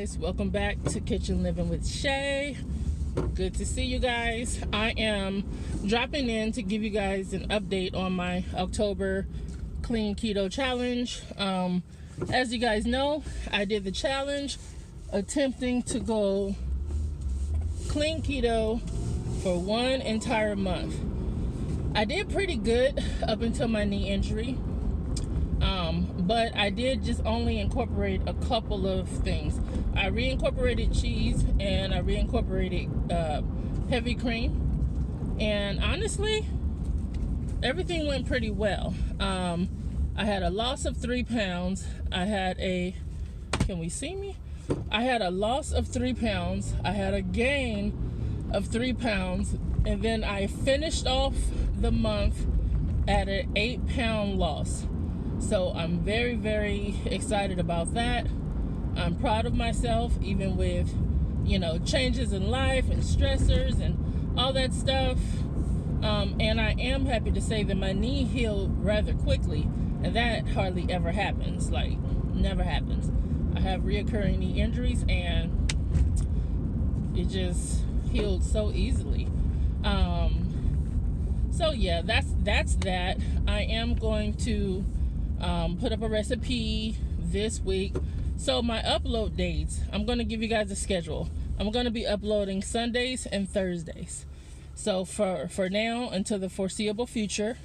guys, welcome back to Kitchen Living with Shay. Good to see you guys. I am dropping in to give you guys an update on my October clean keto challenge. As you guys know, I did the challenge attempting to go clean keto for one entire month. I did pretty good up until my knee injury. But I did just only incorporate a couple of things. I reincorporated cheese and I reincorporated heavy cream. And honestly, everything went pretty well. I had a loss of 3 pounds. I had a, can we see me? I had a loss of 3 pounds. I had a gain of 3 pounds. And then I finished off the month at an 8-pound loss. So I'm very, very excited about that. I'm proud of myself, even with, changes in life and stressors and all that stuff. And I am happy to say that my knee healed rather quickly. And that hardly ever happens, like never happens. I have reoccurring knee injuries and it just healed so easily. So yeah, that's that. I am going to put up a recipe this week. So my upload dates, I'm going to give you guys a schedule. I'm going to be uploading Sundays and Thursdays. So for now, until the foreseeable future,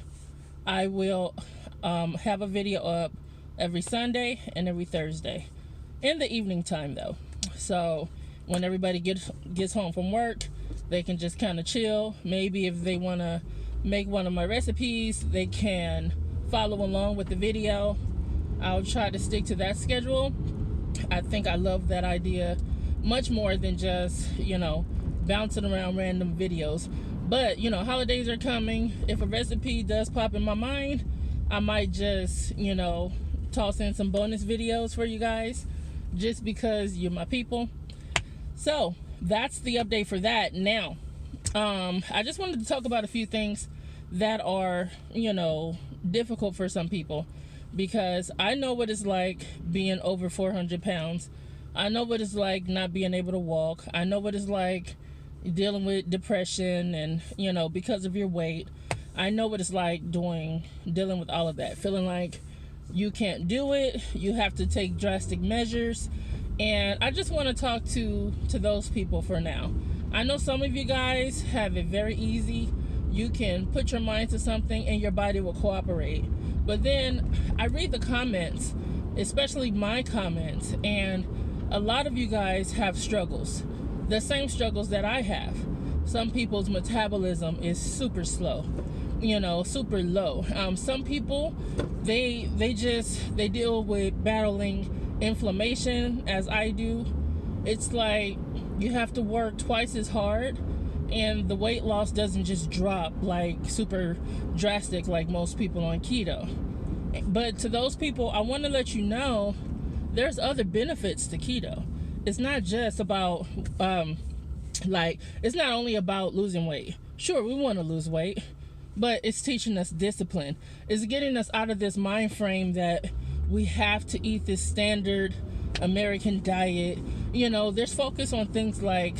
I will have a video up every Sunday and every Thursday. In the evening time though. So when everybody gets home from work, they can just kind of chill. Maybe if they want to make one of my recipes, they can follow along with the video. I'll try to stick to that schedule. I think I love that idea much more than just, bouncing around random videos. But, holidays are coming. If a recipe does pop in my mind, I might just, toss in some bonus videos for you guys just because you're my people. So that's the update for that. Now, I just wanted to talk about a few things that are, difficult for some people, because I know what it's like being over 400 pounds. I know what it's like not being able to walk. I know what it's like dealing with depression and, because of your weight. I know what it's like dealing with all of that, feeling like you can't do it. You have to take drastic measures. And I just want to talk to those people for now. I know some of you guys have it very easy. You can put your mind to something and your body will cooperate. But then I read the comments, especially my comments, and a lot of you guys have struggles, the same struggles that I have. Some people's metabolism is super slow, super low. Some people, they deal with battling inflammation as I do. It's like you have to work twice as hard, and the weight loss doesn't just drop like super drastic like most people on keto. But to those people, I want to let you know there's other benefits to keto. It's not just about it's not only about losing weight. Sure, we want to lose weight, but it's teaching us discipline. It's getting us out of this mind frame that we have to eat this standard American diet. There's focus on things like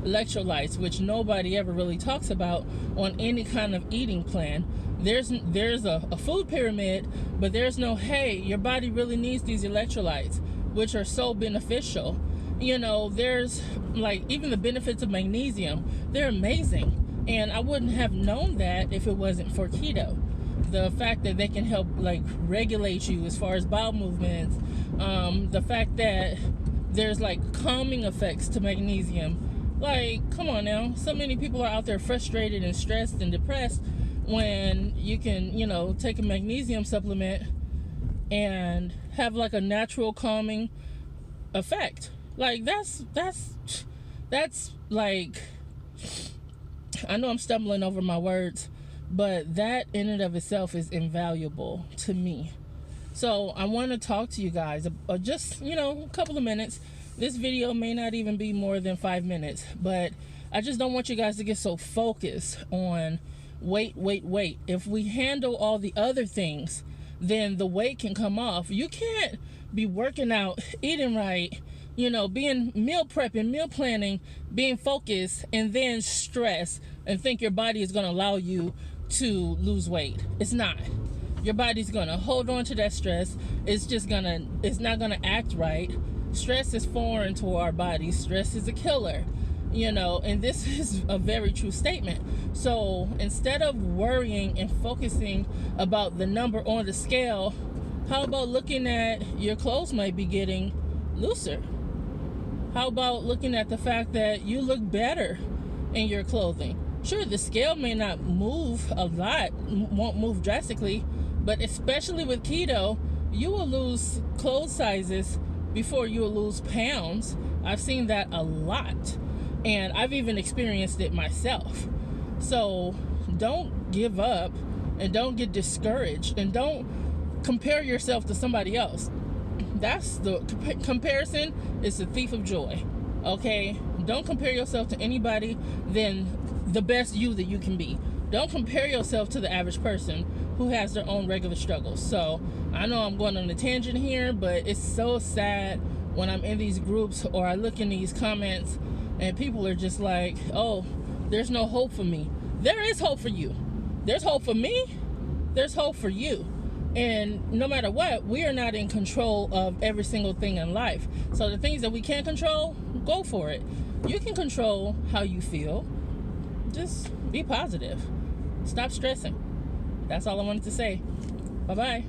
electrolytes, which nobody ever really talks about on any kind of eating plan. There's a food pyramid, but there's no, hey, your body really needs these electrolytes, which are so beneficial. There's even the benefits of magnesium. They're amazing. And I wouldn't have known that if it wasn't for keto. The fact that they can help regulate you as far as bowel movements, the fact that there's calming effects to magnesium. Come on now, so many people are out there frustrated and stressed and depressed when you can, take a magnesium supplement and have a natural calming effect. That's I know I'm stumbling over my words, but that in and of itself is invaluable to me. So I want to talk to you guys just, a couple of minutes. This video may not even be more than 5 minutes, but I just don't want you guys to get so focused on weight. If we handle all the other things, then the weight can come off. You can't be working out, eating right, being meal prepping, meal planning, being focused, and then stress, and think your body is going to allow you to lose weight. It's not. Your body's going to hold on to that stress. It's not going to act right. Stress is foreign to our bodies. Stress is a killer, and this is a very true statement. So instead of worrying and focusing about the number on the scale, how about looking at your clothes might be getting looser? How about looking at the fact that you look better in your clothing? Sure, the scale may not move a lot, won't move drastically, but especially with keto, you will lose clothes sizes before you will lose pounds. I've seen that a lot, and I've even experienced it myself. So don't give up, and don't get discouraged, and don't compare yourself to somebody else. That's the comparison is the thief of joy. Okay, don't compare yourself to anybody than the best you that you can be. Don't compare yourself to the average person who has their own regular struggles. So I know I'm going on a tangent here, but it's so sad when I'm in these groups or I look in these comments and people are just like, oh, there's no hope for me. There is hope for you. There's hope for me. There's hope for you. And no matter what, we are not in control of every single thing in life. So the things that we can't control, go for it. You can control how you feel. Just be positive. Stop stressing. That's all I wanted to say. Bye-bye.